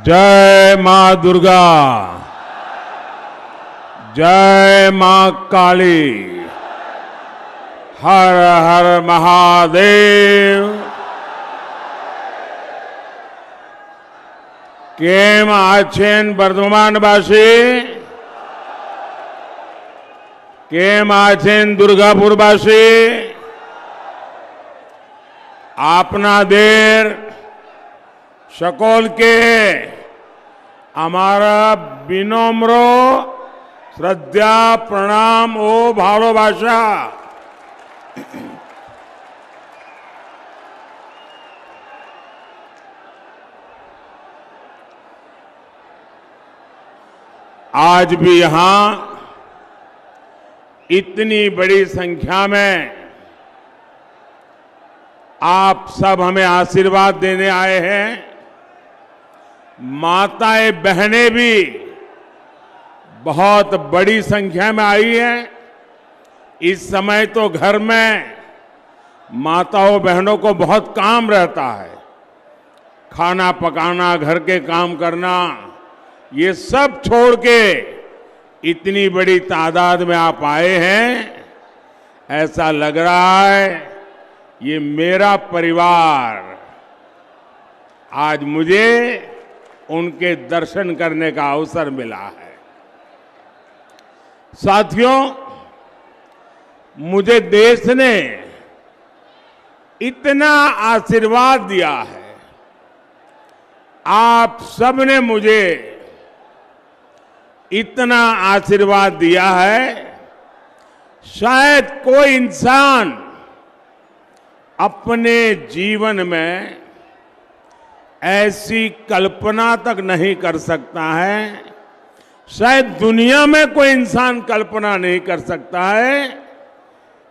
जय मां दुर्गा, जय मां काली, हर हर महादेव। केम आछेन बर्धमानवासी, केम आछेन दुर्गापुरवासी। आपना देर सकल के हमारा विनम्र श्रद्धा प्रणाम ओ भालोबासा। आज भी यहां इतनी बड़ी संख्या में आप सब हमें आशीर्वाद देने आए हैं। माताएं बहनें भी बहुत बड़ी संख्या में आई हैं। इस समय तो घर में माताओं बहनों को बहुत काम रहता है, खाना पकाना, घर के काम करना, ये सब छोड़ के इतनी बड़ी तादाद में आप आए हैं। ऐसा लग रहा है ये मेरा परिवार। आज मुझे उनके दर्शन करने का अवसर मिला है। साथियों, मुझे देश ने इतना आशीर्वाद दिया है, आप सबने मुझे इतना आशीर्वाद दिया है, शायद कोई इंसान अपने जीवन में ऐसी कल्पना तक नहीं कर सकता है। शायद दुनिया में कोई इंसान कल्पना नहीं कर सकता है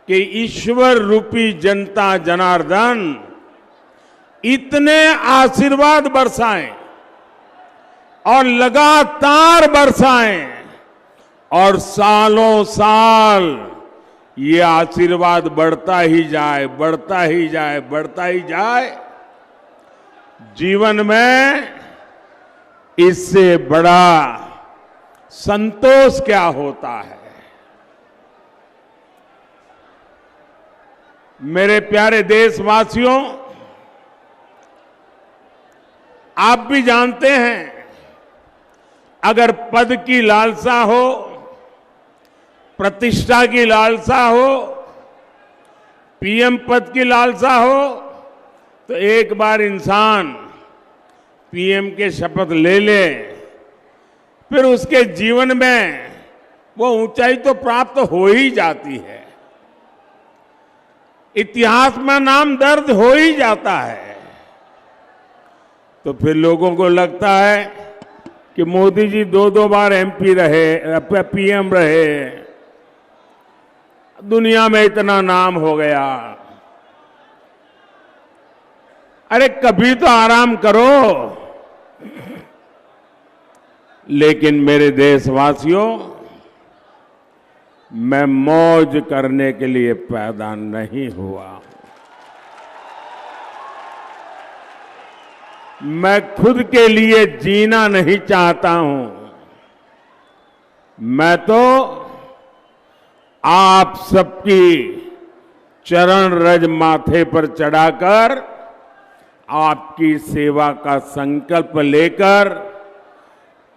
कि ईश्वर रूपी जनता जनार्दन इतने आशीर्वाद बरसाएं और लगातार बरसाएं और सालों साल ये आशीर्वाद बढ़ता ही जाए, बढ़ता ही जाए, बढ़ता ही जाए। जीवन में इससे बड़ा संतोष क्या होता है। मेरे प्यारे देशवासियों, आप भी जानते हैं, अगर पद की लालसा हो, प्रतिष्ठा की लालसा हो, पीएम पद की लालसा हो, तो एक बार इंसान पीएम के शपथ ले ले, फिर उसके जीवन में वो ऊंचाई तो प्राप्त हो ही जाती है, इतिहास में नाम दर्ज हो ही जाता है। तो फिर लोगों को लगता है कि मोदी जी दो बार एमपी रहे, पीएम रहे, दुनिया में इतना नाम हो गया। अरे कभी तो आराम करो। लेकिन मेरे देशवासियों, मैं मौज करने के लिए पैदा नहीं हुआ। मैं खुद के लिए जीना नहीं चाहता हूं। मैं तो आप सबकी चरण रज माथे पर चढ़ाकर आपकी सेवा का संकल्प लेकर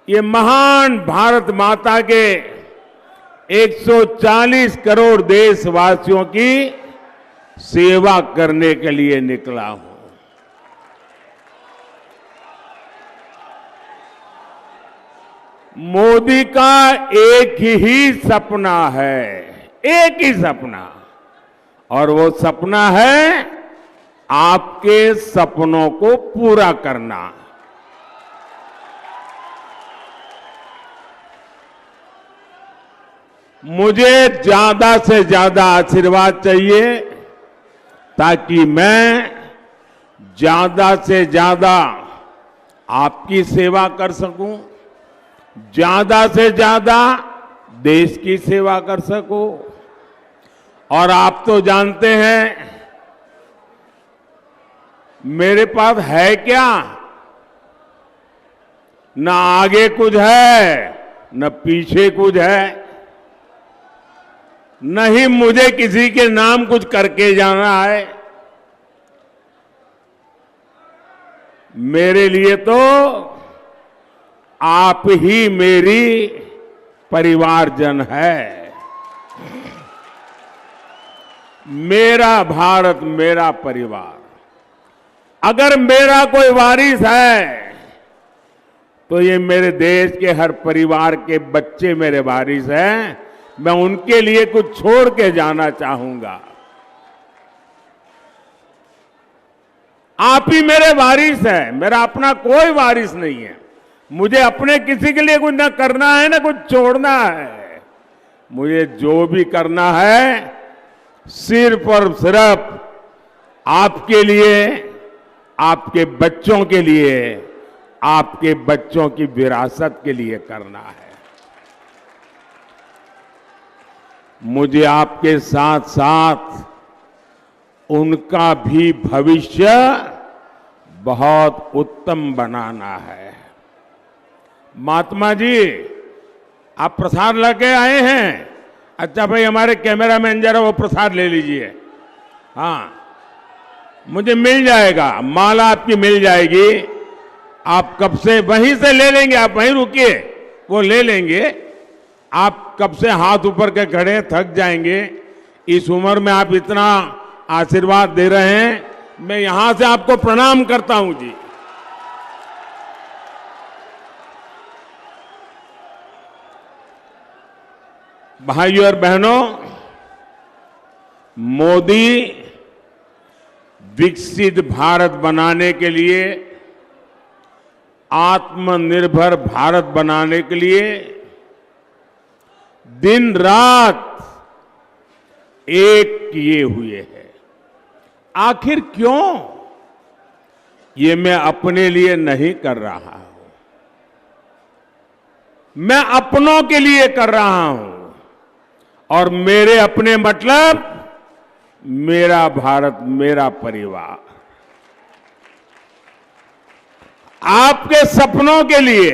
ये महान भारत माता के 140 करोड़ देशवासियों की सेवा करने के लिए निकला हूं। मोदी का एक ही सपना है, एक ही सपना, और वो सपना है आपके सपनों को पूरा करना। मुझे ज्यादा से ज्यादा आशीर्वाद चाहिए ताकि मैं ज्यादा से ज्यादा आपकी सेवा कर सकूं, ज्यादा से ज्यादा देश की सेवा कर सकूं। और आप तो जानते हैं मेरे पास है क्या? न आगे कुछ है न पीछे कुछ है, न ही मुझे किसी के नाम कुछ करके जाना है। मेरे लिए तो आप ही मेरी परिवारजन है। मेरा भारत मेरा परिवार। अगर मेरा कोई वारिस है तो ये मेरे देश के हर परिवार के बच्चे मेरे वारिस हैं। मैं उनके लिए कुछ छोड़ के जाना चाहूंगा। आप ही मेरे वारिस हैं, मेरा अपना कोई वारिस नहीं है। मुझे अपने किसी के लिए कुछ ना करना है ना कुछ छोड़ना है। मुझे जो भी करना है सिर्फ और सिर्फ आपके लिए, आपके बच्चों के लिए, आपके बच्चों की विरासत के लिए करना है। मुझे आपके साथ साथ उनका भी भविष्य बहुत उत्तम बनाना है। महात्मा जी, आप प्रसाद लेके आए हैं? अच्छा भाई, हमारे कैमरामैन जरा वो प्रसाद ले लीजिए। हाँ, मुझे मिल जाएगा, माला आपकी मिल जाएगी। आप कब से वहीं से ले लेंगे, आप वहीं रुकिए, वो ले लेंगे। आप कब से हाथ ऊपर के खड़े हैं, थक जाएंगे। इस उम्र में आप इतना आशीर्वाद दे रहे हैं, मैं यहां से आपको प्रणाम करता हूं जी। भाइयों और बहनों, मोदी विकसित भारत बनाने के लिए, आत्मनिर्भर भारत बनाने के लिए दिन रात एक किए हुए हैं। आखिर क्यों? ये मैं अपने लिए नहीं कर रहा हूं, मैं अपनों के लिए कर रहा हूं। और मेरे अपने मतलब मेरा भारत मेरा परिवार। आपके सपनों के लिए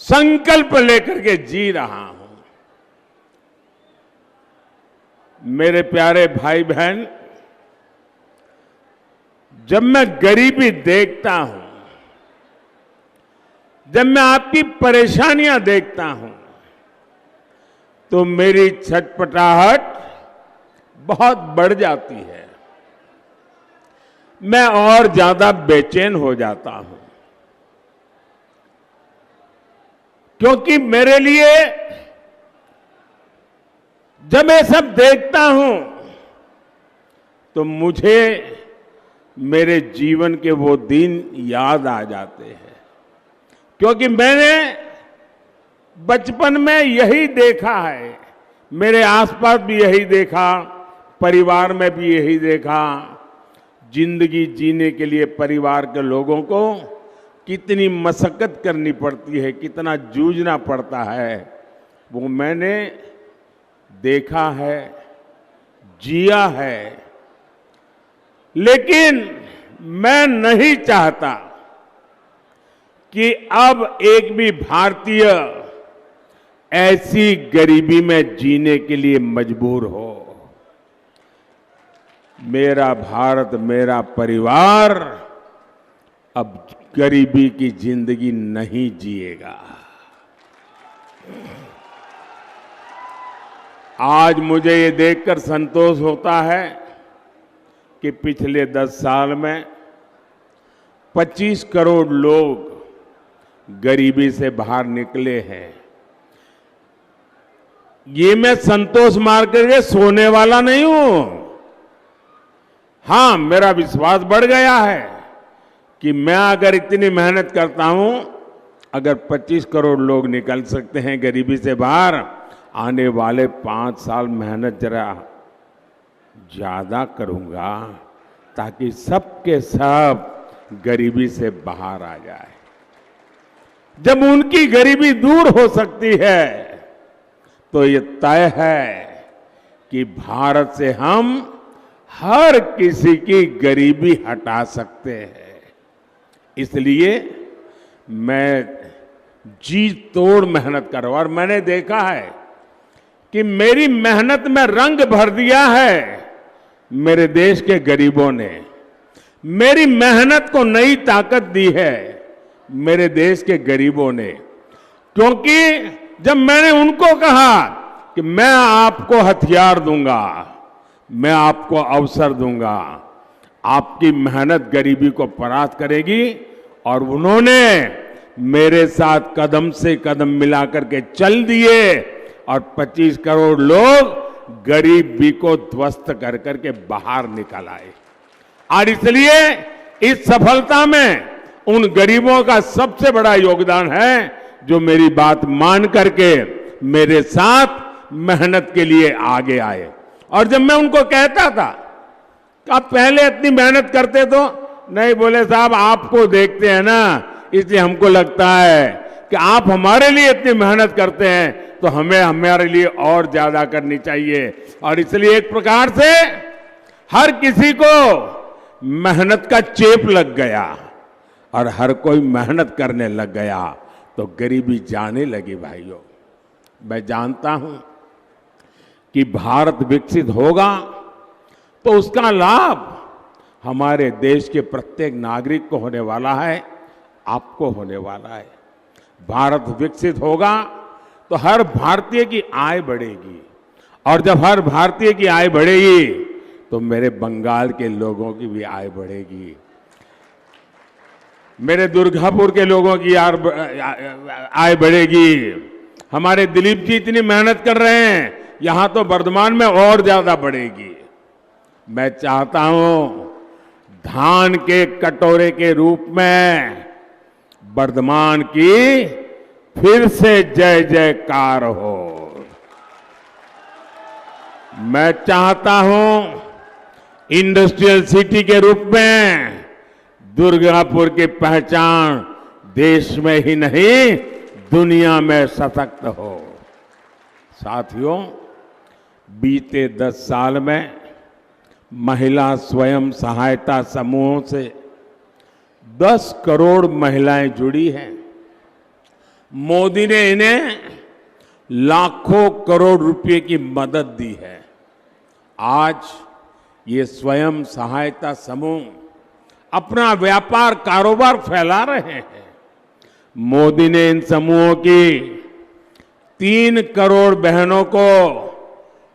संकल्प लेकर के जी रहा हूं। मेरे प्यारे भाई बहन, जब मैं गरीबी देखता हूं, जब मैं आपकी परेशानियां देखता हूं, तो मेरी छटपटाहट बहुत बढ़ जाती है। मैं और ज्यादा बेचैन हो जाता हूं, क्योंकि मेरे लिए जब मैं सब देखता हूं तो मुझे मेरे जीवन के वो दिन याद आ जाते हैं। क्योंकि मैंने बचपन में यही देखा है, मेरे आसपास भी यही देखा, परिवार में भी यही देखा। जिंदगी जीने के लिए परिवार के लोगों को कितनी मशक्कत करनी पड़ती है, कितना जूझना पड़ता है, वो मैंने देखा है, जिया है। लेकिन मैं नहीं चाहता कि अब एक भी भारतीय ऐसी गरीबी में जीने के लिए मजबूर हो। मेरा भारत मेरा परिवार अब गरीबी की जिंदगी नहीं जिएगा। आज मुझे ये देखकर संतोष होता है कि पिछले 10 साल में 25 करोड़ लोग गरीबी से बाहर निकले हैं। ये मैं संतोष मार करके सोने वाला नहीं हूं। हां, मेरा विश्वास बढ़ गया है कि मैं अगर इतनी मेहनत करता हूं, अगर 25 करोड़ लोग निकल सकते हैं गरीबी से बाहर, आने वाले 5 साल मेहनत जरा ज्यादा करूंगा ताकि सबके सब गरीबी से बाहर आ जाए। जब उनकी गरीबी दूर हो सकती है तो ये तय है कि भारत से हम हर किसी की गरीबी हटा सकते हैं। इसलिए मैं जी तोड़ मेहनत कर रहा हूं और मैंने देखा है कि मेरी मेहनत में रंग भर दिया है मेरे देश के गरीबों ने। मेरी मेहनत को नई ताकत दी है मेरे देश के गरीबों ने, क्योंकि जब मैंने उनको कहा कि मैं आपको हथियार दूंगा, मैं आपको अवसर दूंगा, आपकी मेहनत गरीबी को परास्त करेगी, और उन्होंने मेरे साथ कदम से कदम मिलाकर के चल दिए और 25 करोड़ लोग गरीबी को ध्वस्त कर करके बाहर निकल आए। और इसलिए इस सफलता में उन गरीबों का सबसे बड़ा योगदान है जो मेरी बात मान करके मेरे साथ मेहनत के लिए आगे आए। और जब मैं उनको कहता था कि आप पहले इतनी मेहनत करते तो नहीं, बोले साहब आपको देखते हैं ना, इसलिए हमको लगता है कि आप हमारे लिए इतनी मेहनत करते हैं तो हमें हमारे लिए और ज्यादा करनी चाहिए। और इसलिए एक प्रकार से हर किसी को मेहनत का चेप लग गया और हर कोई मेहनत करने लग गया तो गरीबी जाने लगी। भाइयों, मैं जानता हूं कि भारत विकसित होगा तो उसका लाभ हमारे देश के प्रत्येक नागरिक को होने वाला है, आपको होने वाला है। भारत विकसित होगा तो हर भारतीय की आय बढ़ेगी, और जब हर भारतीय की आय बढ़ेगी तो मेरे बंगाल के लोगों की भी आय बढ़ेगी, मेरे दुर्गापुर के लोगों की आय बढ़ेगी। हमारे दिलीप जी इतनी मेहनत कर रहे हैं, यहां तो वर्धमान में और ज्यादा बढ़ेगी। मैं चाहता हूं धान के कटोरे के रूप में वर्धमान की फिर से जय जयकार हो। मैं चाहता हूं इंडस्ट्रियल सिटी के रूप में दुर्गापुर की पहचान देश में ही नहीं दुनिया में सशक्त हो। साथियों, बीते 10 साल में महिला स्वयं सहायता समूहों से 10 करोड़ महिलाएं जुड़ी हैं। मोदी ने इन्हें लाखों करोड़ रुपए की मदद दी है। आज ये स्वयं सहायता समूह अपना व्यापार कारोबार फैला रहे हैं। मोदी ने इन समूहों की 3 करोड़ बहनों को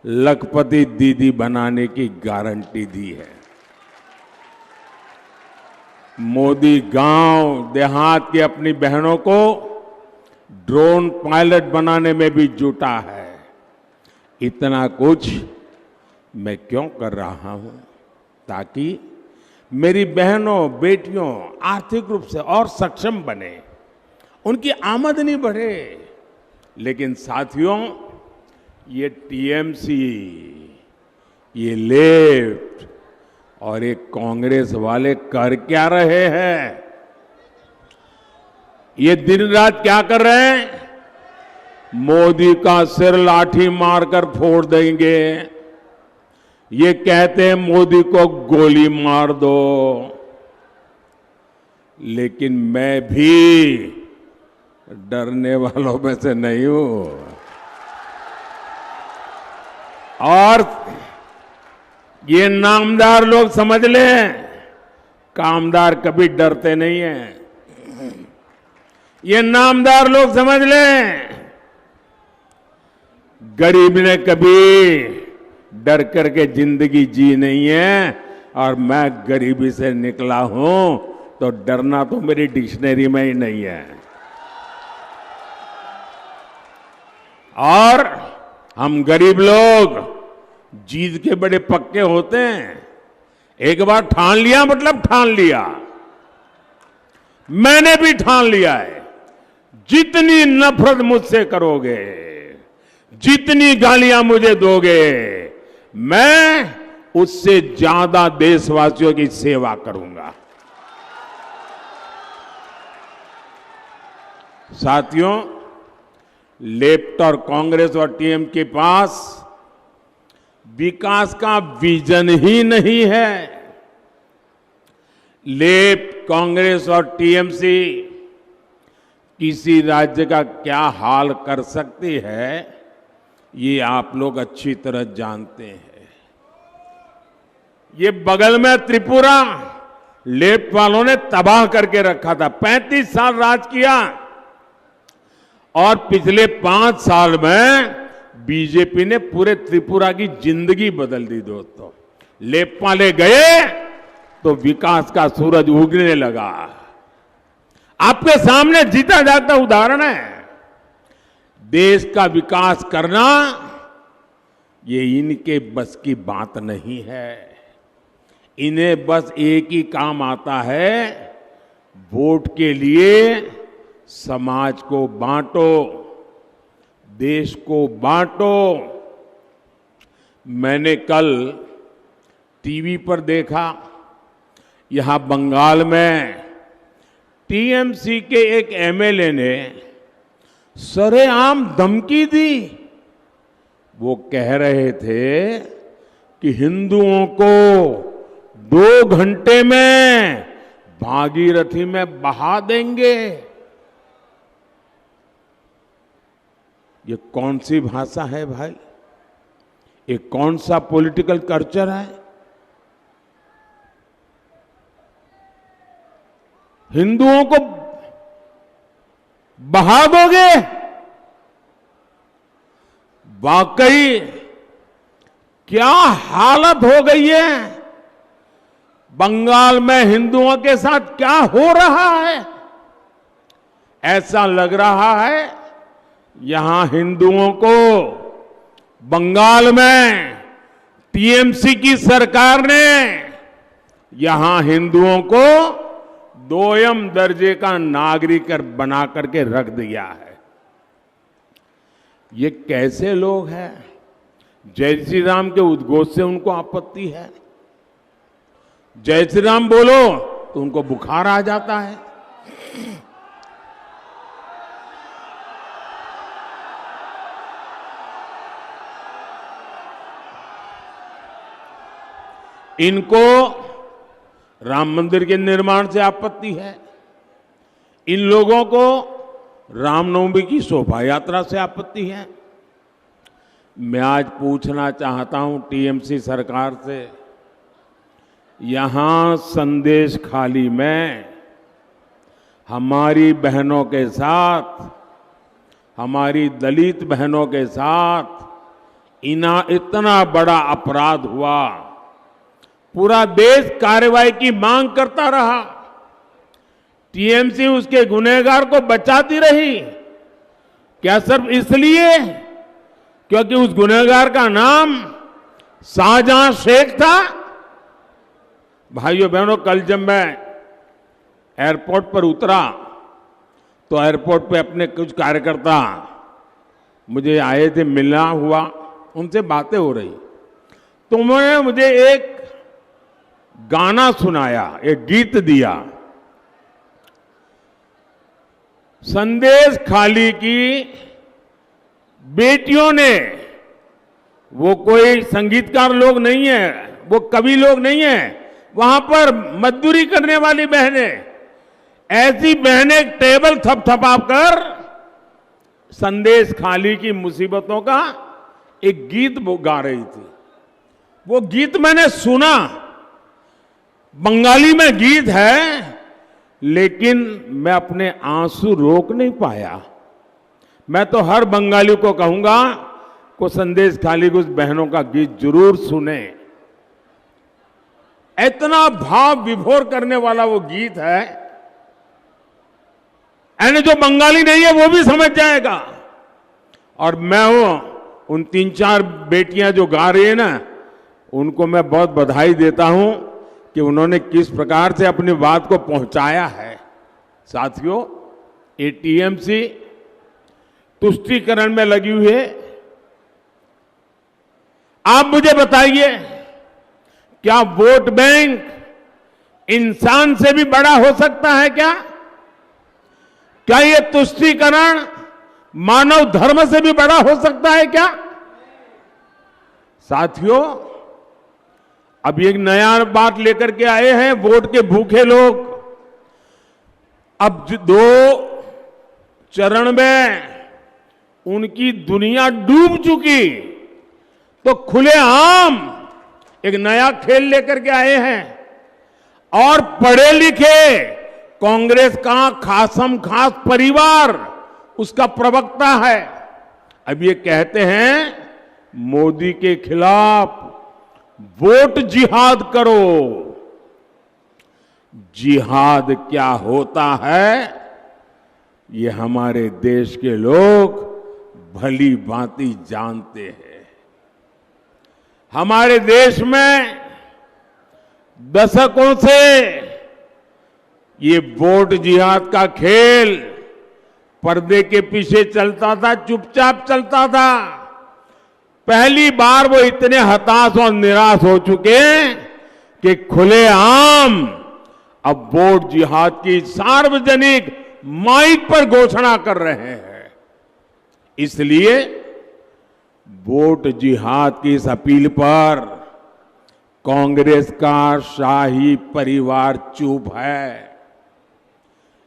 लखपति दीदी बनाने की गारंटी दी है। मोदी गांव देहात की अपनी बहनों को ड्रोन पायलट बनाने में भी जुटा है। इतना कुछ मैं क्यों कर रहा हूं? ताकि मेरी बहनों बेटियों आर्थिक रूप से और सक्षम बने, उनकी आमदनी बढ़े। लेकिन साथियों, ये टीएमसी, ये लेफ्ट और ये कांग्रेस वाले कर क्या रहे हैं? ये दिन रात क्या कर रहे हैं? मोदी का सिर लाठी मारकर फोड़ देंगे। ये कहते हैं मोदी को गोली मार दो। लेकिन मैं भी डरने वालों में से नहीं हूं। और ये नामदार लोग समझ लें, कामदार कभी डरते नहीं हैं। ये नामदार लोग समझ लें, गरीब ने कभी डर करके जिंदगी जी नहीं है। और मैं गरीबी से निकला हूं तो डरना तो मेरी डिक्शनरी में ही नहीं है। और हम गरीब लोग जीत के बड़े पक्के होते हैं। एक बार ठान लिया मतलब ठान लिया। मैंने भी ठान लिया है, जितनी नफरत मुझसे करोगे, जितनी गालियां मुझे दोगे, मैं उससे ज्यादा देशवासियों की सेवा करूंगा। साथियों, लेफ्ट और कांग्रेस और टीएम के पास विकास का विजन ही नहीं है। लेफ्ट, कांग्रेस और टीएमसी किसी राज्य का क्या हाल कर सकती है, ये आप लोग अच्छी तरह जानते हैं। ये बगल में त्रिपुरा लेफ्ट वालों ने तबाह करके रखा था। 35 साल राज किया और पिछले 5 साल में बीजेपी ने पूरे त्रिपुरा की जिंदगी बदल दी। दोस्तों, लेफ्ट वाले गए तो विकास का सूरज उगने लगा। आपके सामने जीता जागता उदाहरण है। देश का विकास करना ये इनके बस की बात नहीं है। इन्हें बस एक ही काम आता है, वोट के लिए समाज को बांटो, देश को बांटो। मैंने कल टीवी पर देखा, यहां बंगाल में टीएमसी के एक एमएलए ने सरेआम धमकी दी। वो कह रहे थे कि हिंदुओं को 2 घंटे में भागीरथी में बहा देंगे। ये कौन सी भाषा है भाई? ये कौन सा पॉलिटिकल कल्चर है? हिंदुओं को बहा दोगे? वाकई क्या हालत हो गई है? बंगाल में हिंदुओं के साथ क्या हो रहा है? ऐसा लग रहा है यहां हिंदुओं को बंगाल में टीएमसी की सरकार ने यहां हिंदुओं को 2ym दर्जे का नागरिक बना करके रख दिया है। ये कैसे लोग हैं? जय श्री राम के उद्घोष से उनको आपत्ति है। जय श्री राम बोलो तो उनको बुखार आ जाता है। इनको राम मंदिर के निर्माण से आपत्ति है। इन लोगों को रामनवमी की शोभा यात्रा से आपत्ति है। मैं आज पूछना चाहता हूं टीएमसी सरकार से, यहां संदेश खाली में हमारी बहनों के साथ, हमारी दलित बहनों के साथ इतना बड़ा अपराध हुआ, पूरा देश कार्रवाई की मांग करता रहा, टीएमसी उसके गुनहगार को बचाती रही। क्या सिर्फ इसलिए क्योंकि उस गुनहगार का नाम शाहजहां शेख था? भाइयों बहनों, कल जब मैं एयरपोर्ट पर उतरा तो एयरपोर्ट पे अपने कुछ कार्यकर्ता मुझे आए थे, मिलना हुआ, उनसे बातें हो रही, तो उन्होंने मुझे एक गाना सुनाया, एक गीत दिया। संदेश खाली की बेटियों ने, वो कोई संगीतकार लोग नहीं है, वो कवि लोग नहीं है, वहां पर मजदूरी करने वाली बहनें, ऐसी बहनें टेबल थपथपा कर संदेश खाली की मुसीबतों का एक गीत गा रही थी। वो गीत मैंने सुना, बंगाली में गीत है, लेकिन मैं अपने आंसू रोक नहीं पाया। मैं तो हर बंगाली को कहूंगा को संदेश खाली की उस बहनों का गीत जरूर सुने। इतना भाव विभोर करने वाला वो गीत है, यानी जो बंगाली नहीं है वो भी समझ जाएगा। और मैं उन 3-4 बेटियां जो गा रही है ना, उनको मैं बहुत बधाई देता हूं कि उन्होंने किस प्रकार से अपनी बात को पहुंचाया है। साथियों, ये टीएमसी तुष्टीकरण में लगी हुई है। आप मुझे बताइए, क्या वोट बैंक इंसान से भी बड़ा हो सकता है क्या? क्या ये तुष्टीकरण मानव धर्म से भी बड़ा हो सकता है क्या? साथियों, अब एक नया बात लेकर के आए हैं वोट के भूखे लोग। अब 2 चरण में उनकी दुनिया डूब चुकी, तो खुलेआम एक नया खेल लेकर के आए हैं और पढ़े लिखे कांग्रेस का खासम खास परिवार उसका प्रवक्ता है। अब ये कहते हैं मोदी के खिलाफ वोट जिहाद करो। जिहाद क्या होता है ये हमारे देश के लोग भली भांति जानते हैं। हमारे देश में दशकों से ये वोट जिहाद का खेल पर्दे के पीछे चलता था, चुपचाप चलता था। पहली बार वो इतने हताश और निराश हो चुके कि खुलेआम अब वोट जिहाद की सार्वजनिक माइक पर घोषणा कर रहे हैं। इसलिए वोट जिहाद की इस अपील पर कांग्रेस का शाही परिवार चुप है।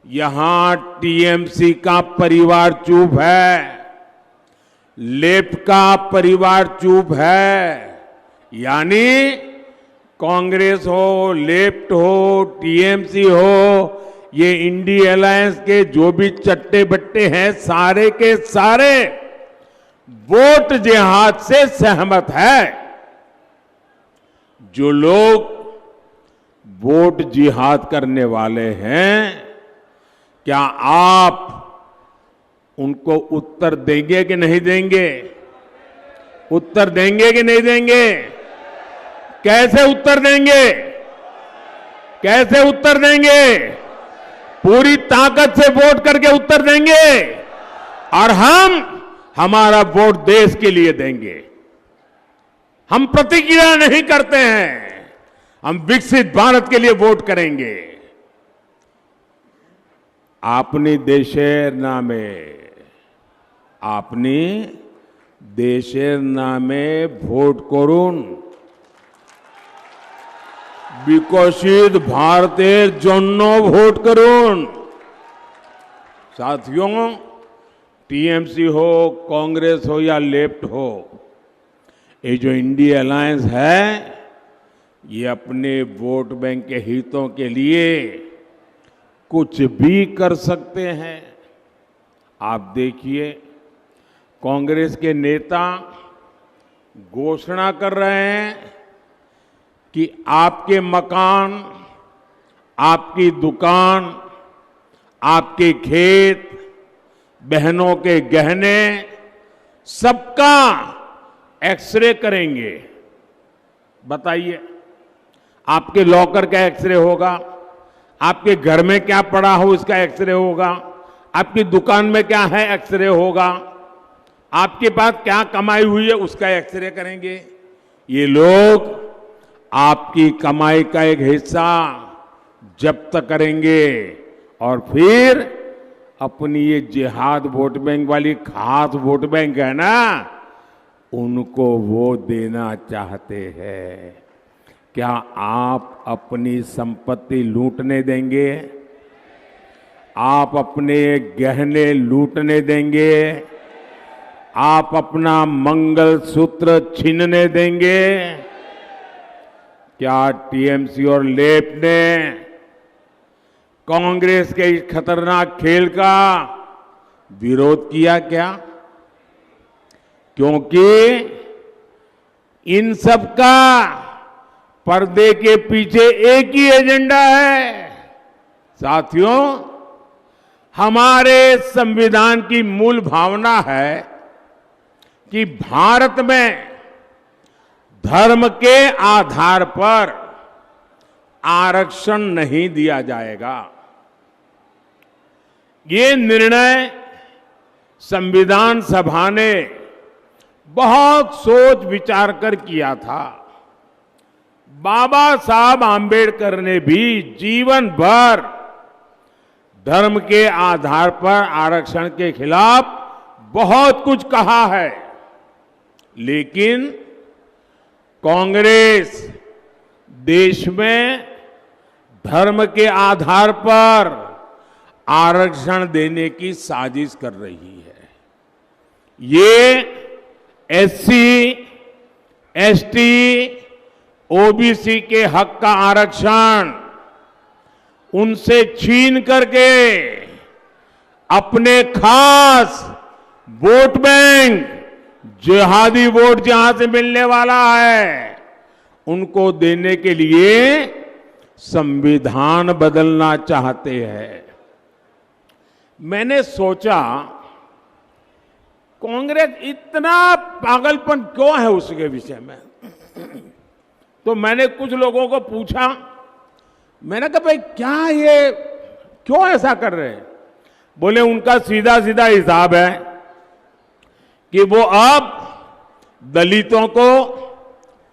यहां टीएमसी का परिवार चुप है, लेफ्ट का परिवार चुप है। यानी कांग्रेस हो, लेफ्ट हो, टीएमसी हो, ये इंडी अलायंस के जो भी चट्टे बट्टे हैं सारे के सारे वोट जिहाद से सहमत है। जो लोग वोट जिहाद करने वाले हैं, क्या आप उनको उत्तर देंगे कि नहीं देंगे? उत्तर देंगे कि नहीं देंगे? कैसे उत्तर देंगे? कैसे उत्तर देंगे? पूरी ताकत से वोट करके उत्तर देंगे और हम हमारा वोट देश के लिए देंगे। हम प्रतिक्रिया नहीं करते हैं, हम विकसित भारत के लिए वोट करेंगे। আপনি দেশের নামে আপনি দেশের নামে ভোট করুন, বিকশিত ভারতের জন্য ভোট করুন। साथियों, टीएमसी हो, कांग्रेस हो या लेफ्ट हो, ये जो इंडिया अलायंस है ये अपने वोट बैंक के हितों के लिए कुछ भी कर सकते हैं। आप देखिए, कांग्रेस के नेता घोषणा कर रहे हैं कि आपके मकान, आपकी दुकान, आपके खेत, बहनों के गहने सबका एक्सरे करेंगे। बताइए, आपके लॉकर का एक्सरे होगा, आपके घर में क्या पड़ा हो इसका एक्सरे होगा, आपकी दुकान में क्या है एक्सरे होगा, आपके पास क्या कमाई हुई है उसका एक्सरे करेंगे। ये लोग आपकी कमाई का एक हिस्सा जब्त करेंगे और फिर अपनी ये जिहाद वोट बैंक वाली खास वोट बैंक है ना, उनको वो देना चाहते हैं। क्या आप अपनी संपत्ति लूटने देंगे? आप अपने गहने लूटने देंगे? आप अपना मंगलसूत्र छीनने देंगे? क्या टीएमसी और लेफ्ट ने कांग्रेस के इस खतरनाक खेल का विरोध किया क्या? क्योंकि इन सब का पर्दे के पीछे एक ही एजेंडा है। साथियों, हमारे संविधान की मूल भावना है कि भारत में धर्म के आधार पर आरक्षण नहीं दिया जाएगा। ये निर्णय संविधान सभा ने बहुत सोच विचार कर किया था। बाबा साहब आंबेडकर ने भी जीवन भर धर्म के आधार पर आरक्षण के खिलाफ बहुत कुछ कहा है, लेकिन कांग्रेस देश में धर्म के आधार पर आरक्षण देने की साजिश कर रही है। ये एससी, एसटी, ओबीसी के हक का आरक्षण उनसे छीन करके अपने खास वोट बैंक, जिहादी वोट जहां से मिलने वाला है, उनको देने के लिए संविधान बदलना चाहते हैं। मैंने सोचा कांग्रेस इतना पागलपन क्यों है उसके विषय में। तो मैंने कुछ लोगों को पूछा, मैंने कहा भाई क्या ये क्यों ऐसा कर रहे हैं। बोले उनका सीधा सीधा हिसाब है कि वो अब दलितों को,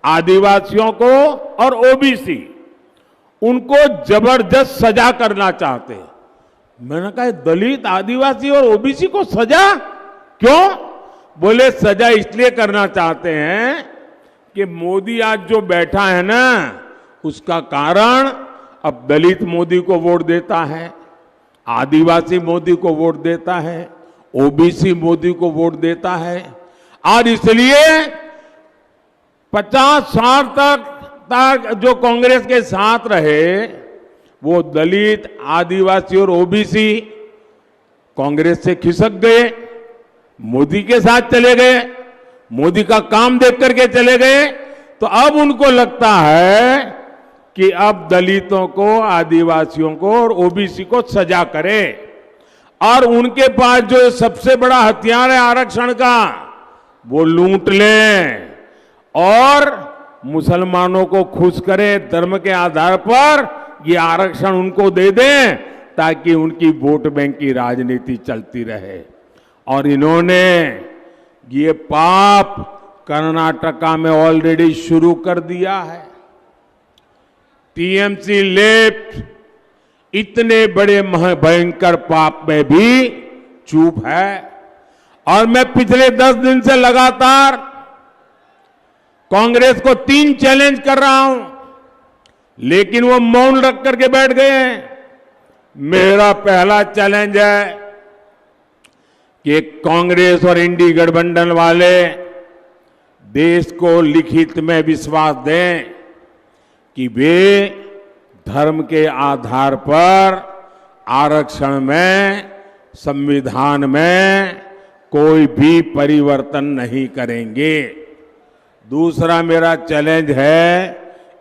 आदिवासियों को और ओबीसी उनको जबरदस्त सजा करना चाहते हैं। मैंने कहा दलित, आदिवासी और ओबीसी को सजा क्यों? बोले सजा इसलिए करना चाहते हैं कि मोदी आज जो बैठा है ना, उसका कारण अब दलित मोदी को वोट देता है, आदिवासी मोदी को वोट देता है, ओबीसी मोदी को वोट देता है। और इसलिए 50 साल तक जो कांग्रेस के साथ रहे, वो दलित, आदिवासी और ओबीसी कांग्रेस से खिसक गए, मोदी के साथ चले गए, मोदी का काम देख करके चले गए। तो अब उनको लगता है कि अब दलितों को, आदिवासियों को और ओबीसी को सजा करे। और उनके पास जो सबसे बड़ा हथियार है आरक्षण का, वो लूट लें और मुसलमानों को खुश करें, धर्म के आधार पर ये आरक्षण उनको दे दें ताकि उनकी वोट बैंक की राजनीति चलती रहे। और इन्होंने ये पाप कर्नाटका में ऑलरेडी शुरू कर दिया है। टीएमसी लेफ्ट इतने बड़े भयंकर पाप में भी चुप है। और मैं पिछले 10 दिन से लगातार कांग्रेस को 3 चैलेंज कर रहा हूं, लेकिन वो मौन रख करके बैठ गए हैं। मेरा पहला चैलेंज है कि कांग्रेस और इंडी गठबंधन वाले देश को लिखित में विश्वास दें कि वे धर्म के आधार पर आरक्षण में, संविधान में कोई भी परिवर्तन नहीं करेंगे। दूसरा मेरा चैलेंज है,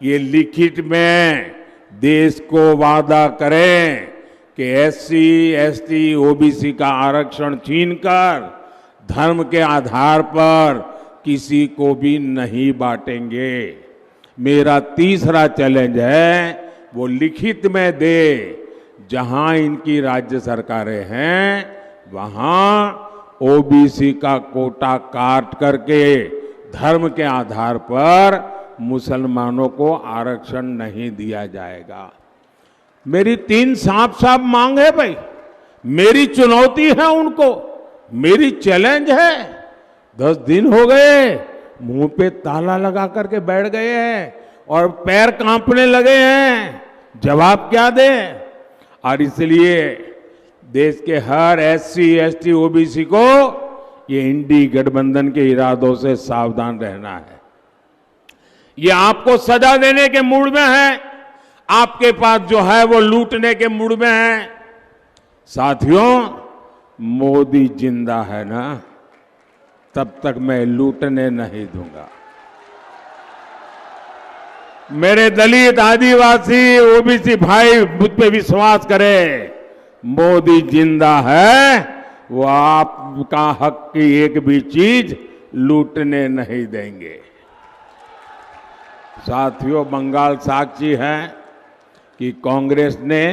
ये लिखित में देश को वादा करें कि एससी, एसटी, ओबीसी का आरक्षण छीनकर धर्म के आधार पर किसी को भी नहीं बांटेंगे। मेरा तीसरा चैलेंज है, वो लिखित में दे, जहां इनकी राज्य सरकारें हैं वहां ओबीसी का कोटा काट करके धर्म के आधार पर मुसलमानों को आरक्षण नहीं दिया जाएगा। मेरी 3 साफ साफ मांग है भाई, मेरी चुनौती है उनको, मेरी चैलेंज है। 10 दिन हो गए, मुंह पे ताला लगा करके बैठ गए हैं और पैर कांपने लगे हैं, जवाब क्या दें? और इसलिए देश के हर एससी, एसटी, ओबीसी को ये इंडी गठबंधन के इरादों से सावधान रहना है। ये आपको सजा देने के मूड में है, आपके पास जो है वो लूटने के मूड में है। साथियों, मोदी जिंदा है ना, तब तक मैं लूटने नहीं दूंगा। मेरे दलित, आदिवासी, ओबीसी भाई मुझ पे विश्वास करें, मोदी जिंदा है, वो आपका हक की एक भी चीज लूटने नहीं देंगे। साथियों, बंगाल साक्षी है कि कांग्रेस ने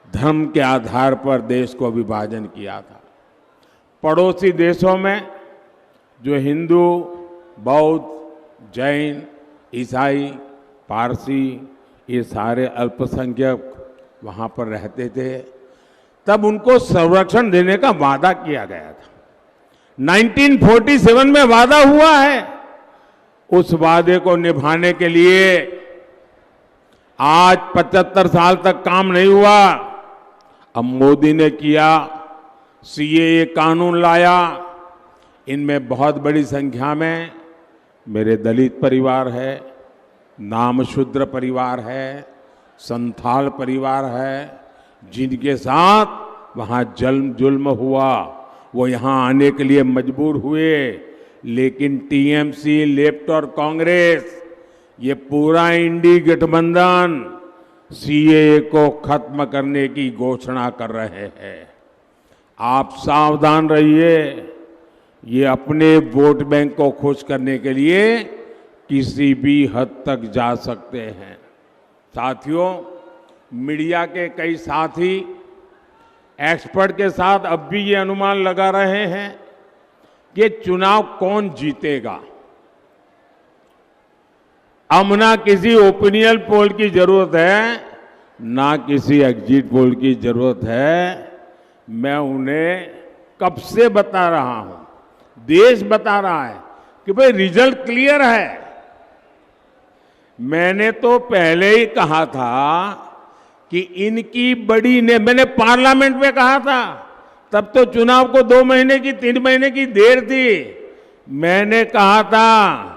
धर्म के आधार पर देश को विभाजन किया था। पड़ोसी देशों में जो हिंदू, बौद्ध, जैन, ईसाई, पारसी, ये सारे अल्पसंख्यक वहां पर रहते थे, तब उनको संरक्षण देने का वादा किया गया था। 1947 में वादा हुआ है। उस वादे को निभाने के लिए आज 75 साल तक काम नहीं हुआ। अब मोदी ने किया, सीएए कानून लाया, इनमें बहुत बड़ी संख्या में मेरे दलित परिवार है, नामशूद्र परिवार है, संथाल परिवार है, जिनके साथ वहाँ जुल्म हुआ, वो यहाँ आने के लिए मजबूर हुए। लेकिन टीएमसी, लेफ्ट और कांग्रेस, ये पूरा इंडी गठबंधन सीएए को खत्म करने की घोषणा कर रहे हैं। आप सावधान रहिए, ये अपने वोट बैंक को खुश करने के लिए किसी भी हद तक जा सकते हैं। साथियों, मीडिया के कई साथी एक्सपर्ट के साथ अब भी ये अनुमान लगा रहे हैं कि चुनाव कौन जीतेगा। अब ना किसी ओपिनियन पोल की जरूरत है, ना किसी एग्जिट पोल की जरूरत है। मैं उन्हें कब से बता रहा हूं, देश बता रहा है कि भाई रिजल्ट क्लियर है। मैंने तो पहले ही कहा था कि इनकी मैंने पार्लियामेंट में कहा था, तब तो चुनाव को 2 महीने की 3 महीने की देर थी। मैंने कहा था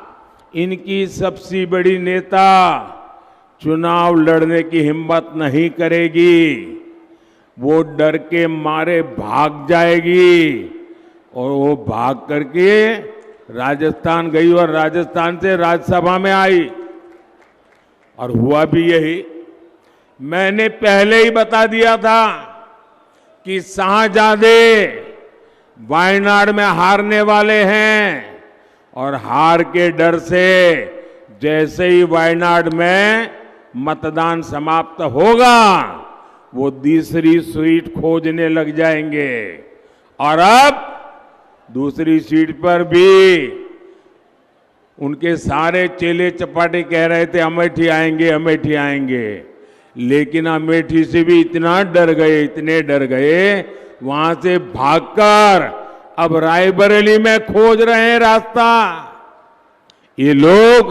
इनकी सबसे बड़ी नेता चुनाव लड़ने की हिम्मत नहीं करेगी, वो डर के मारे भाग जाएगी। और वो भाग करके राजस्थान गई और राजस्थान से राज्यसभा में आई, और हुआ भी यही। मैंने पहले ही बता दिया था कि शाहजादे वायनाड में हारने वाले हैं, और हार के डर से जैसे ही वायनाड में मतदान समाप्त होगा, वो दूसरी सीट खोजने लग जाएंगे। और अब दूसरी सीट पर भी उनके सारे चेले चपाटे कह रहे थे अमेठी आएंगे, अमेठी आएंगे, लेकिन अमेठी से भी इतना डर गए, इतने डर गए, वहां से भागकर अब रायबरेली में खोज रहे हैं रास्ता। ये लोग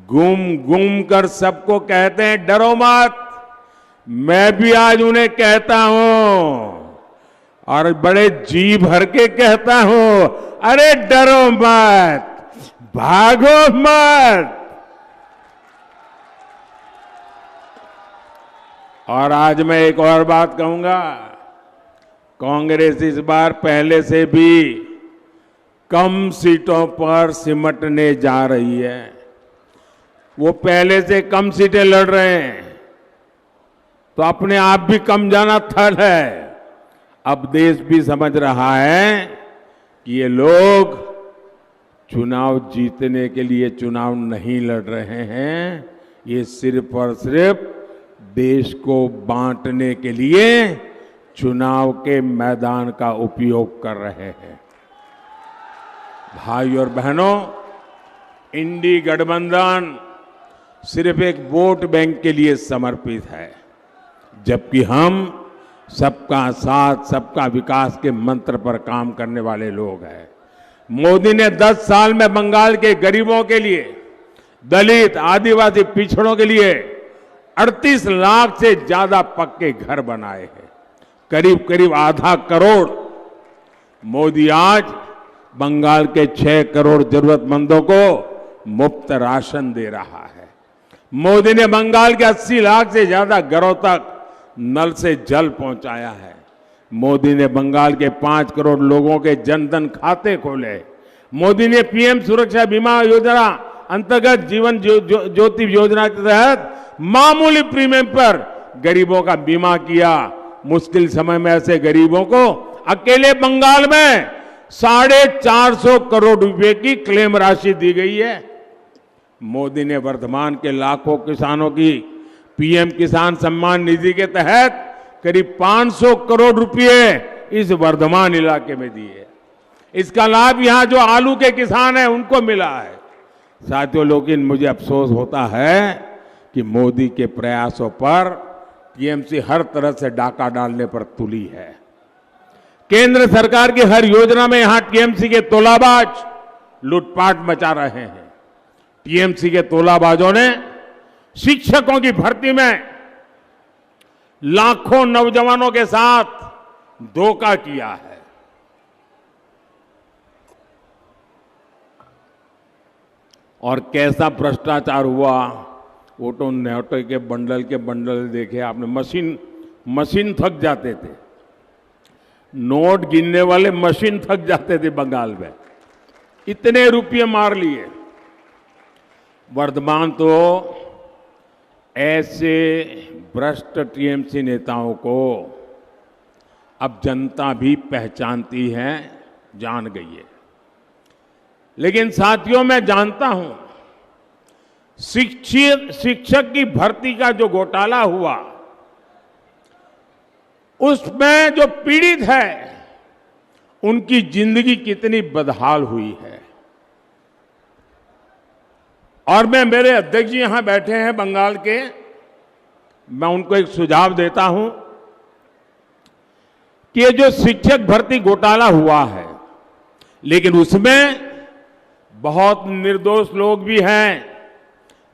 घूम घूम कर सबको कहते हैं डरो मत। मैं भी आज उन्हें कहता हूं, और बड़े जी भर के कहता हूं, अरे डरो मत, भागो मत। और आज मैं एक और बात कहूंगा, कांग्रेस इस बार पहले से भी कम सीटों पर सिमटने जा रही है। वो पहले से कम सीटें लड़ रहे हैं, तो अपने आप भी कम जाना थल है। अब देश भी समझ रहा है कि ये लोग चुनाव जीतने के लिए चुनाव नहीं लड़ रहे हैं, ये सिर्फ और सिर्फ देश को बांटने के लिए चुनाव के मैदान का उपयोग कर रहे हैं। भाई और बहनों, इंडी गठबंधन सिर्फ एक वोट बैंक के लिए समर्पित है, जबकि हम सबका साथ, सबका विकास के मंत्र पर काम करने वाले लोग हैं। मोदी ने 10 साल में बंगाल के गरीबों के लिए, दलित, आदिवासी पिछड़ों के लिए 38 लाख से ज्यादा पक्के घर बनाए हैं, करीब करीब आधा करोड़। मोदी आज बंगाल के 6 करोड़ जरूरतमंदों को मुफ्त राशन दे रहा है। मोदी ने बंगाल के 80 लाख से ज्यादा घरों तक नल से जल पहुंचाया है। मोदी ने बंगाल के 5 करोड़ लोगों के जनधन खाते खोले। मोदी ने पीएम सुरक्षा बीमा योजना अंतर्गत जीवन ज्योति योजना के तहत मामूली प्रीमियम पर गरीबों का बीमा किया। मुश्किल समय में ऐसे गरीबों को अकेले बंगाल में 450 करोड़ रुपए की क्लेम राशि दी गई है। मोदी ने वर्धमान के लाखों किसानों की पीएम किसान सम्मान निधि के तहत करीब 500 करोड़ रुपए इस वर्धमान इलाके में दिए। इसका लाभ यहां जो आलू के किसान हैं उनको मिला है। साथियों, लेकिन मुझे अफसोस होता है कि मोदी के प्रयासों पर टीएमसी हर तरह से डाका डालने पर तुली है। केंद्र सरकार की हर योजना में यहां टीएमसी के तोलाबाज लूटपाट मचा रहे हैं। टीएमसी के तोलाबाजों ने शिक्षकों की भर्ती में लाखों नौजवानों के साथ धोखा किया है। और कैसा भ्रष्टाचार हुआ, वोटों नोटों के बंडल देखे आपने। मशीन थक जाते थे, नोट गिनने वाले मशीन थक जाते थे बंगाल में, इतने रुपये मार लिए। वर्तमान तो ऐसे भ्रष्ट टीएमसी नेताओं को अब जनता भी पहचानती है, जान गई है। लेकिन साथियों, मैं जानता हूं शिक्षक की भर्ती का जो घोटाला हुआ, उसमें जो पीड़ित है उनकी जिंदगी कितनी बदहाल हुई है। और मेरे अध्यक्ष जी यहां बैठे हैं बंगाल के, मैं उनको एक सुझाव देता हूं कि ये जो शिक्षक भर्ती घोटाला हुआ है, लेकिन उसमें बहुत निर्दोष लोग भी हैं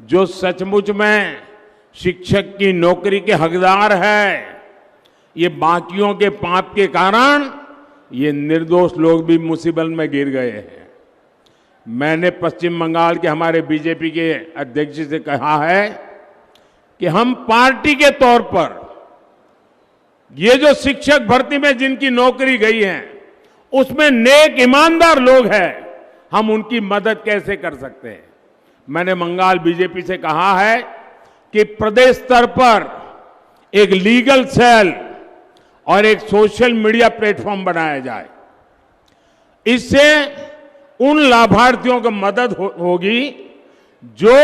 जो सचमुच में शिक्षक की नौकरी के हकदार है। ये बाकियों के पाप के कारण ये निर्दोष लोग भी मुसीबत में गिर गए हैं। मैंने पश्चिम बंगाल के हमारे बीजेपी के अध्यक्ष जी से कहा है कि हम पार्टी के तौर पर ये जो शिक्षक भर्ती में जिनकी नौकरी गई है, उसमें नेक ईमानदार लोग हैं, हम उनकी मदद कैसे कर सकते हैं। मैंने बंगाल बीजेपी से कहा है कि प्रदेश स्तर पर एक लीगल सेल और एक सोशल मीडिया प्लेटफॉर्म बनाया जाए। इससे उन लाभार्थियों को मदद होगी जो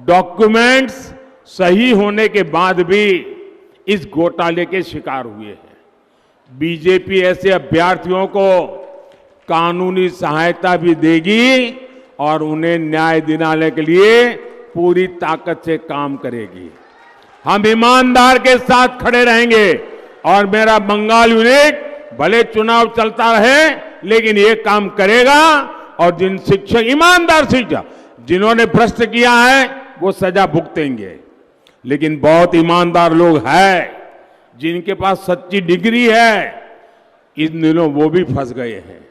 डॉक्यूमेंट्स सही होने के बाद भी इस घोटाले के शिकार हुए हैं। बीजेपी ऐसे अभ्यर्थियों को कानूनी सहायता भी देगी और उन्हें न्याय दिलाने के लिए पूरी ताकत से काम करेगी। हम ईमानदार के साथ खड़े रहेंगे और मेरा बंगाल यूनिट भले चुनाव चलता रहे, लेकिन ये काम करेगा। और जिन शिक्षक ईमानदार शिक्षक जिन्होंने भ्रष्ट किया है वो सजा भुगतेंगे, लेकिन बहुत ईमानदार लोग हैं जिनके पास सच्ची डिग्री है, इन दिनों वो भी फंस गए हैं।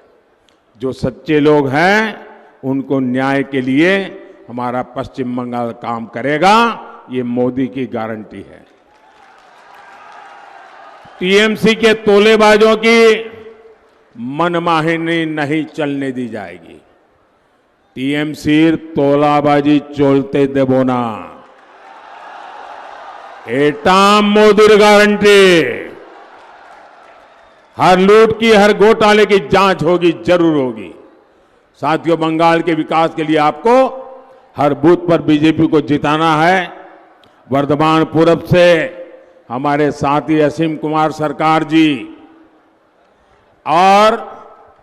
जो सच्चे लोग हैं उनको न्याय के लिए हमारा पश्चिम बंगाल काम करेगा, ये मोदी की गारंटी है। टीएमसी के तोलेबाजों की मनमानी नहीं चलने दी जाएगी। टीएमसी तोलाबाजी चलते देबो ना, एटा मोदी गारंटी। हर लूट की, हर घोटाले की जांच होगी, जरूर होगी। साथियों, बंगाल के विकास के लिए आपको हर बूथ पर बीजेपी को जिताना है। वर्धमान पूरब से हमारे साथी असीम कुमार सरकार जी और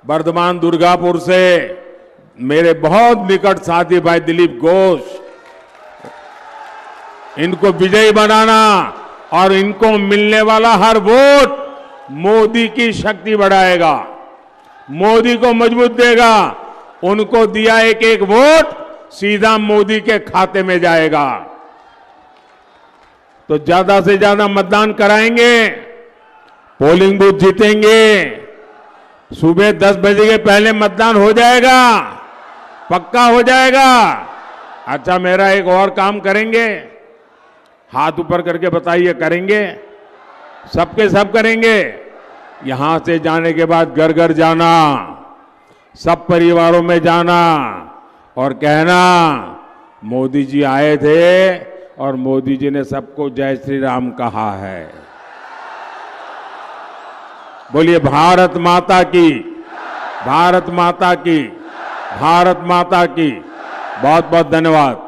वर्धमान दुर्गापुर से मेरे बहुत निकट साथी भाई दिलीप घोष, इनको विजयी बनाना और इनको मिलने वाला हर वोट मोदी की शक्ति बढ़ाएगा, मोदी को मजबूत देगा। उनको दिया एक एक वोट सीधा मोदी के खाते में जाएगा। तो ज्यादा से ज्यादा मतदान कराएंगे, पोलिंग बूथ जीतेंगे। सुबह 10 बजे के पहले मतदान हो जाएगा, पक्का हो जाएगा। अच्छा, मेरा एक और काम करेंगे, हाथ ऊपर करके बताइए, करेंगे? सबके सब करेंगे। यहां से जाने के बाद घर घर जाना, सब परिवारों में जाना और कहना मोदी जी आए थे और मोदी जी ने सबको जय श्री राम कहा है। बोलिए भारत माता की, भारत माता की, भारत माता की। बहुत बहुत धन्यवाद।